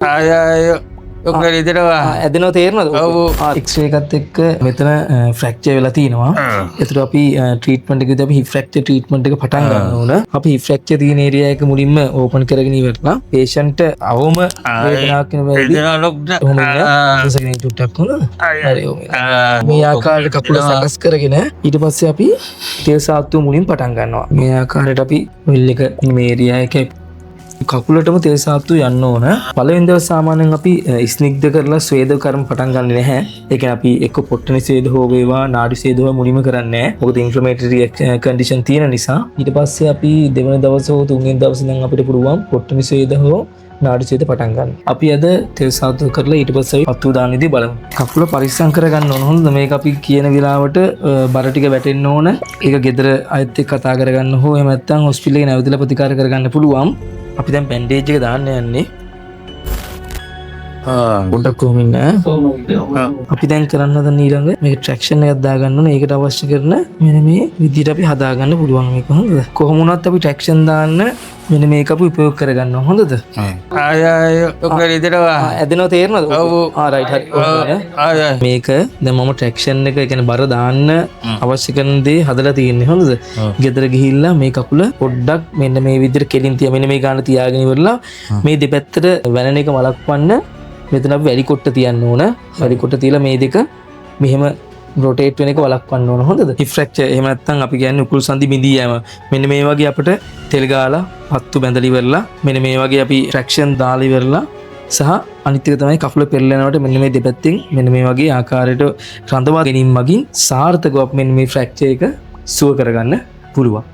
ඇදනව තේරනද X-ray එකත් එක්ක මෙතන ෆ්‍රැක්චර් වෙලා තියෙනවා. එතකොට අපි ට්‍රීට්මන්ට් එකේදී අපි හිප් ෆ්‍රැක්චර් ට්‍රීට්මන්ට් එක පටන් ගන්න ඕන. අපි හිප් ෆ්‍රැක්චර් තියෙන ඒරියා එක මුලින්ම ඕපන් කරගෙන ඉවරලා පේෂන්ට් අවම වේදනාවක් වෙන වෙලාවේදී චුට්ටක් වුණා. හරි මේ ආකාරයට කකුල සකස් කරගෙන ඊට පස්සේ අපි තෙල් සාත්තුව මුලින් පටන් ගන්නවා. මේ ආකාරයට අපි විල් එක මේ ඒරියා එකේ කකුලටම තෙල් සාත්තු යන්න ඕන. පළවෙනි දවස් සාමාන්‍යයෙන් අපි ස්නිග්ධ කරලා ස්වේද කර්ම පටන් ගන්නෙ නැහැ. ඒ කියන්නේ අපි එක්ක පොට්ටනි ස්වේද හෝ වේවා නාඩි ස්වේද හෝ මුලින්ම කරන්නේ නැහැ. මොකද ඉන්ෆ්ලමේටරි කන්ඩිෂන් තියෙන නිසා. ඊට පස්සේ අපි දෙවෙනි දවස් හෝ තුන්වෙනි දවස් ඉඳන් අපිට පුළුවන් පොට්ටනි ස්වේද හෝ නාඩි ස්වේද පටන් ගන්න. අපි අද තෙල් සාත්තු කරලා ඊට පස්සේ පත්තු දාන්නේදී බලමු. කකුල පරිස්සම් කරගන්න ඕන. හොඳද? මේක අපි කියන වෙලාවට බර ටික වැටෙන්න ඕන. ඒක ගෙදර අයත් එක්ක කතා කරගන්න හෝ එහෙම නැත්නම් හොස්පිටල් එකේ නැවතිලා ප්‍රතිකාර කරගන්න පුළුවන්. අපි දැන් බැන්ඩේජ් එක දාන්න යන්නේ. පොඩ්ඩක් කොහොම ඉන්න. අපි දැන් කරන්න හදන ඊළඟ මේක ට්‍රැක්ෂන් එකක් දාගන්න ඕනේ. ඒකට අවශ්‍ය කරන මෙන්න මේ විදිහට අපි හදාගන්න පුළුවන් මේක. හොඳද? කොහොම වුණත් අපි ට්‍රැක්ෂන් දාන්න මෙන්න මේක අපි උපයෝග කරගන්නවා. හොඳද? ඇදෙනව තේරෙනවද? රයිට් හරි. මේක දැන් මම ට්‍රැක්ෂන් එක කියන්නේ බර දාන්න අවශ්‍ය කරන දේ හදලා තියෙන්නේ. හොඳද? ගෙදර ගිහිල්ලා මේ කකුල පොඩ්ඩක් මෙන්න මේ විදිහට කෙලින් තියා මෙන්න මේ ගාන තියාගෙන ඉවරලා මේ දෙපැත්තට වැනෙන එක වළක්වන්න මෙතන අපි වැඩි කොට්ට තියන්න ඕන. වැඩි කොට්ට තියලා මේ දෙක මෙහෙම රොටේට් වෙන එක වළක්වන්න ඕන. හොඳද? හිප් ෆ්‍රැක්චර් එහෙම නැත්නම් අපි කියන්නේ උකුල් සන්ධි බිඳී යෑම. මෙන්න මේ වගේ අපිට තෙල් ගාලා පත්තු බැඳලා ඉවරලා මෙන්න මේ වගේ අපි ට්‍රැක්ෂන් දාලා ඉවරලා සහ අනිත් එක තමයි කකුල පෙරලෙනකොට මෙන්න මේ දෙපැත්තෙන් මෙන්න මේ වගේ ආකාරයට රඳවා ගැනීම මගින් සාර්ථකව මෙන්න මේ ෆ්‍රැක්චර් එක සුව කරගන්න පුළුවන්.